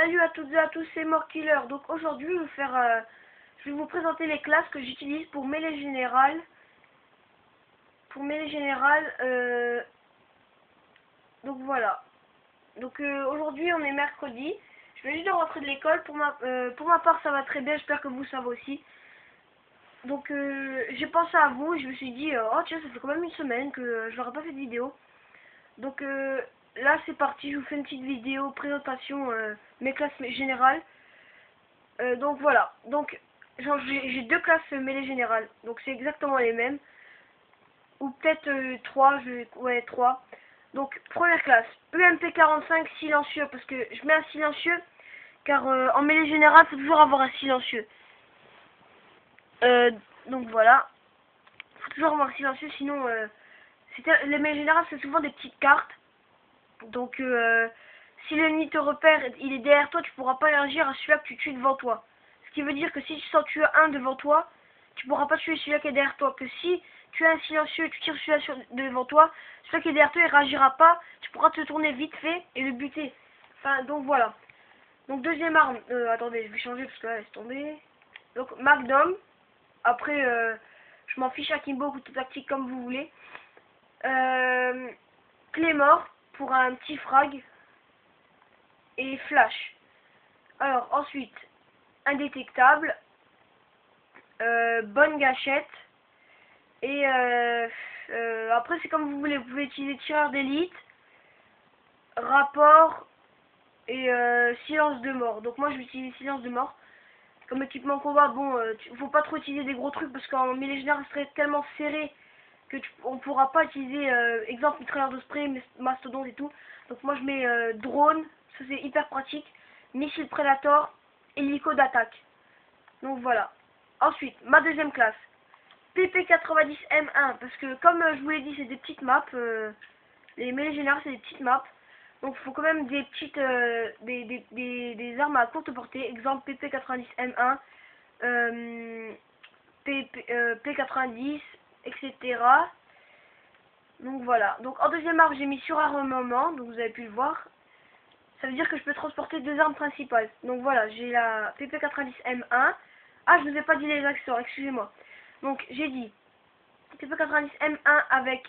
Salut à toutes et à tous, c'est Morkiller. Donc aujourd'hui, je vais vous présenter les classes que j'utilise pour mêlée générale. Donc voilà. Donc aujourd'hui, on est mercredi. Je vais juste de rentrer de l'école. Pour ma part, ça va très bien. J'espère que vous, ça va aussi. Donc j'ai pensé à vous. Je me suis dit, oh tiens, ça fait quand même une semaine que je n'aurais pas fait de vidéo. Donc là, c'est parti. Je vous fais une petite vidéo présentation mes classes générales. Donc voilà, donc j'ai deux classes mêlées générales, donc c'est exactement les mêmes, ou peut-être trois, ouais trois. Donc première classe, UMP 45 silencieux, parce que je mets un silencieux, car en mêlée générale, il faut toujours avoir un silencieux. Donc voilà, il faut toujours avoir un silencieux, sinon les mêlées générales c'est souvent des petites cartes, donc si l'ennemi te repère, il est derrière toi, tu pourras pas réagir à celui-là que tu tues devant toi. Ce qui veut dire que si tu sens tuer un devant toi, tu pourras pas tuer celui-là qui est derrière toi. Que si tu as un silencieux et tu tires celui-là devant toi, celui qui est derrière toi il réagira pas, tu pourras te tourner vite fait et le buter. Enfin, donc voilà. Donc deuxième arme, attendez, je vais changer parce que là, laisse tomber. Donc Magnum, après je m'en fiche à Kimbo ou toute tactique comme vous voulez. Claymore pour un petit frag. Et flash. Alors ensuite, indétectable, bonne gâchette, et après c'est comme vous voulez, vous pouvez utiliser tireur d'élite, rapport et silence de mort. Donc moi je vais utiliser silence de mort. Comme équipement combat, bon, faut pas trop utiliser des gros trucs parce qu'en mêlée générale ce serait tellement serré que on pourra pas utiliser, exemple, mitrailleur de spray, mastodonte et tout. Donc moi je mets drone, ça c'est hyper pratique, missile Predator, hélico d'attaque. Donc voilà. Ensuite, ma deuxième classe, PP90M1, parce que comme je vous l'ai dit, c'est des petites maps, les mêlées générales c'est des petites maps. Donc il faut quand même des petites des armes à courte portée, exemple PP90M1, P90, etc. Donc voilà. Donc en deuxième arme, j'ai mis surarmement, donc vous avez pu le voir. Ça veut dire que je peux transporter deux armes principales. Donc voilà, j'ai la PP90M1. Ah, je vous ai pas dit les accessoires, excusez-moi. Donc j'ai dit PP90M1 avec...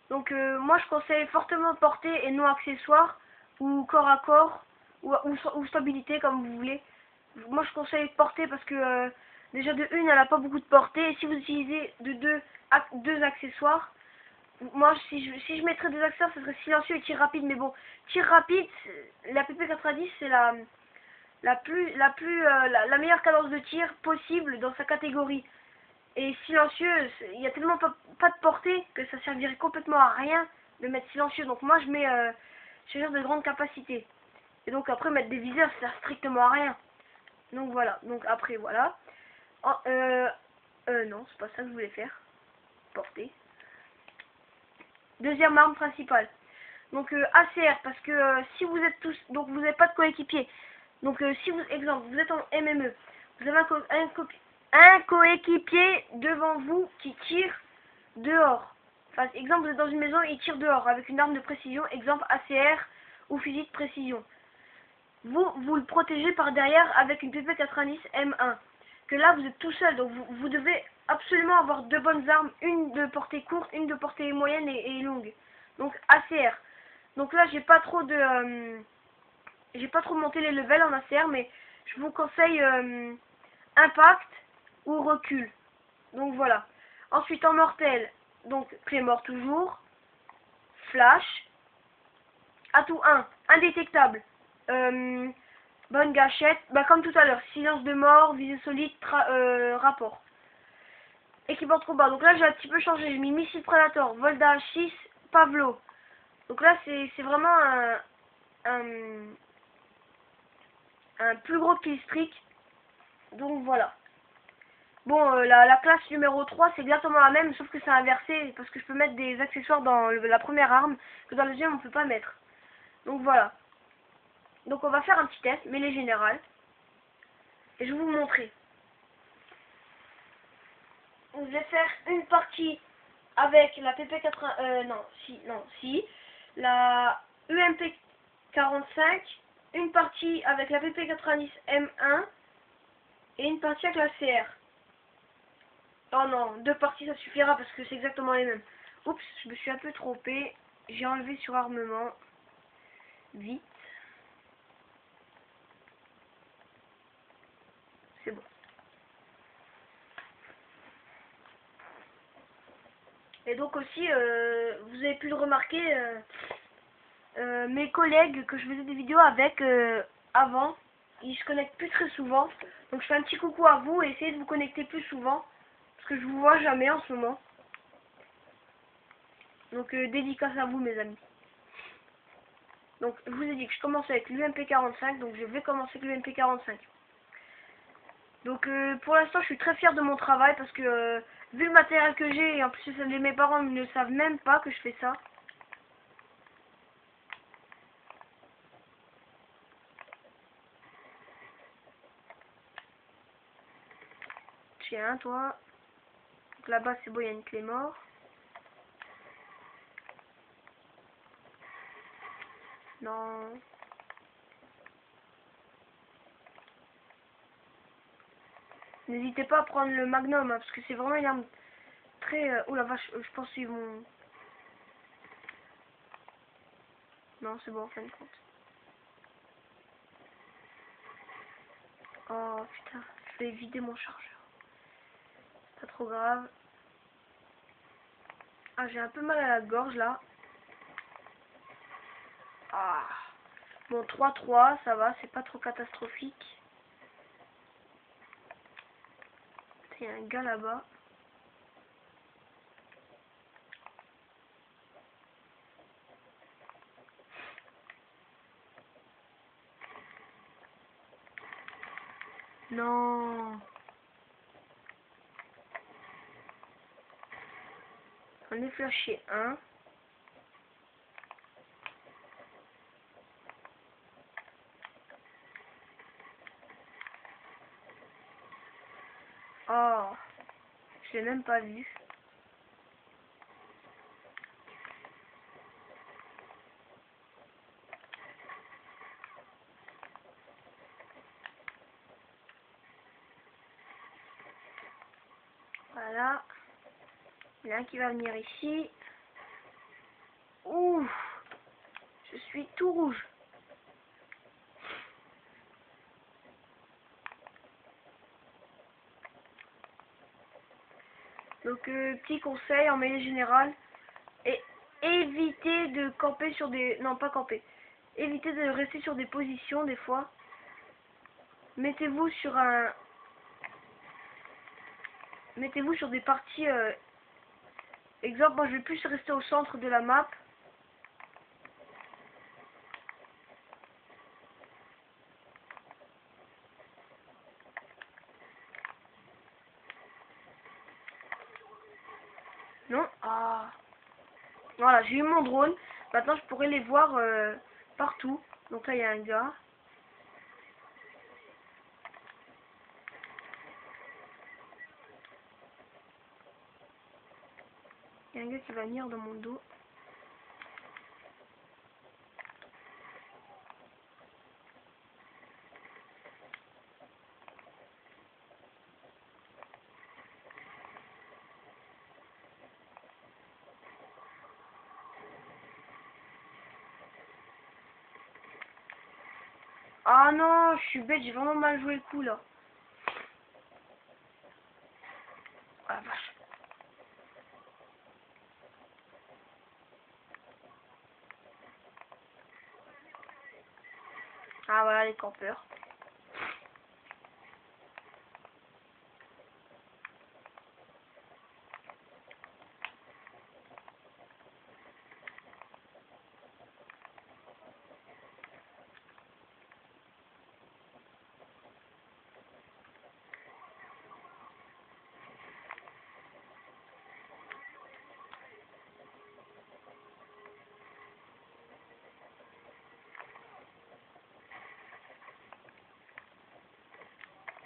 Donc moi je conseille fortement portée et non accessoire, ou corps à corps, ou stabilité comme vous voulez. Moi je conseille portée parce que déjà de une elle a pas beaucoup de portée. Et si vous utilisez deux accessoires, moi si je mettrais deux accessoires, ce serait silencieux et tir rapide. Mais bon, tir rapide, la PP90 c'est la meilleure cadence de tir possible dans sa catégorie. Et silencieux, il y a tellement pas de portée que ça servirait complètement à rien de mettre silencieux. Donc moi je mets chargeur de grande capacité. Et donc après mettre des viseurs ça sert strictement à rien. Donc voilà. Donc après voilà. Oh, non, c'est pas ça que je voulais faire. Portée. Deuxième arme principale. Donc ACR, parce que si vous êtes tous, donc vous n'avez pas de coéquipier. Donc si vous, exemple, vous êtes en MME, vous avez un coéquipier devant vous qui tire dehors. Enfin, exemple, vous êtes dans une maison et il tire dehors avec une arme de précision, exemple ACR ou fusil de précision. Vous le protégez par derrière avec une PP90 M1. Que là, vous êtes tout seul, donc vous devez absolument avoir deux bonnes armes, une de portée courte, une de portée moyenne et longue. Donc ACR. Donc là, j'ai pas trop monté les levels en ACR, mais je vous conseille impact ou recul. Donc voilà. Ensuite en mortel, donc Claymore toujours, flash, atout 1, indétectable, bonne gâchette, bah comme tout à l'heure, silence de mort, visée solide, rapport. Équipement de combat, donc là j'ai un petit peu changé, j'ai mis missile Predator, Volda 6, Pavlo. Donc là c'est vraiment un plus gros killstreak. Donc voilà. Bon, la classe numéro 3 c'est exactement la même, sauf que c'est inversé, parce que je peux mettre des accessoires dans la première arme, que dans la deuxième on peut pas mettre. Donc voilà. Donc on va faire un petit test, mêlée générale. Et je vais vous montrer. Je vais faire une partie avec la PP80, la UMP 45 une partie avec la PP90M1 et une partie avec la CR. Oh non, 2 parties ça suffira parce que c'est exactement les mêmes. Oups, je me suis un peu trompé. J'ai enlevé sur armement. Vite. C'est bon. Et donc aussi, vous avez pu le remarquer, mes collègues que je faisais des vidéos avec avant, ils se connectent plus très souvent. Donc je fais un petit coucou à vous et essayez de vous connecter plus souvent. Parce que je vous vois jamais en ce moment. Donc dédicace à vous mes amis. Donc je vous ai dit que je commençais avec l'UMP45, donc je vais commencer avec l'UMP45. Donc pour l'instant je suis très fier de mon travail parce que vu le matériel que j'ai et en plus mes parents ne savent même pas que je fais ça. J'ai un toit. Donc là-bas c'est bon, il y a une clé mort. Non. N'hésitez pas à prendre le magnum hein, parce que c'est vraiment une arme très... oh la vache, je pense qu'ils vont... Non c'est bon en fin de compte. Oh putain, je vais vider mon chargeur. Pas trop grave. Ah j'ai un peu mal à la gorge là. Ah. Bon 3-3, ça va, c'est pas trop catastrophique. Il y a un gars là-bas. Non. On est flashé un. Oh. Je l'ai même pas vu. Voilà. Il y en a un qui va venir ici. Ouh. Je suis tout rouge. Donc petit conseil en mêlée générale. Et évitez de camper sur des... Non pas camper. Évitez de rester sur des positions des fois. Mettez-vous sur un... Mettez-vous sur des parties... Exemple, moi je vais plus rester au centre de la map. Non. Ah. Voilà, j'ai eu mon drone. Maintenant, je pourrais les voir partout. Donc là, il y a un gars. Il y a un gars qui va venir dans mon dos. Ah non, je suis bête, j'ai vraiment mal joué le coup là. Ah vache. Ah voilà les campeurs.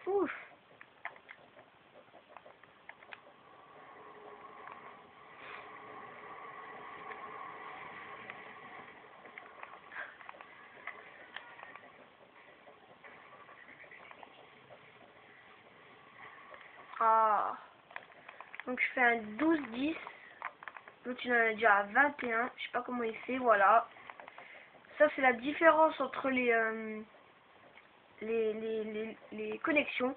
Ouf. Ah. Donc je fais un 12-10. L'autre il en a déjà à 21. Je sais pas comment il fait, voilà. Ça c'est la différence entre les connexions.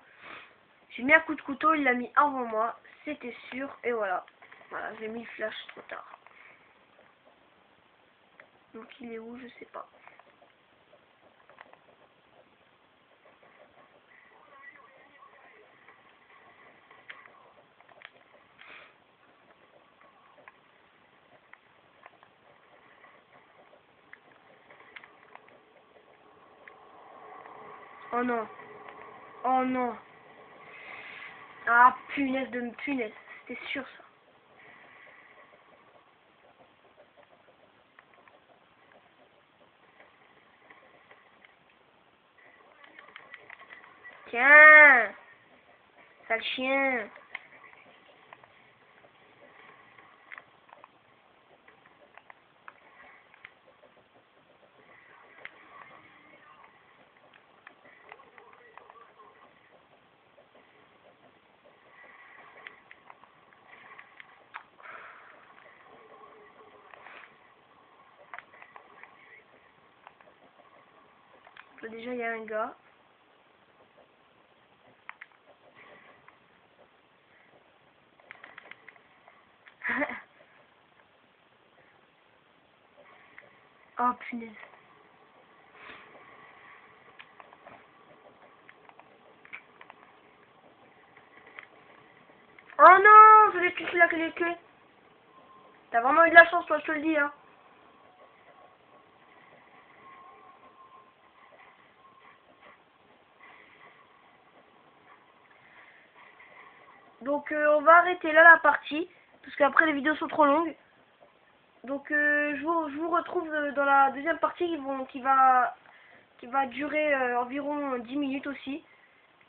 J'ai mis un coup de couteau, il l'a mis avant moi, c'était sûr, et voilà. Voilà, j'ai mis le flash trop tard. Donc il est où, je sais pas. Oh non. Oh non. Ah punaise de punaise, c'était sûr ça. Tiens, sale chien. Là, déjà il y a un gars. Oh punaise. Oh non, je l'ai tué là que les queues. T'as vraiment eu de la chance, toi, je te le dis, hein. Donc on va arrêter là la partie, parce qu'après les vidéos sont trop longues. Donc je vous retrouve dans la deuxième partie qui va durer environ 10 minutes aussi.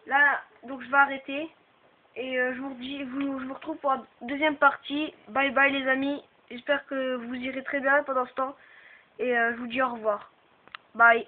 Là, donc je vais arrêter. Et je vous retrouve pour la deuxième partie. Bye bye les amis. J'espère que vous irez très bien pendant ce temps. Et je vous dis au revoir. Bye.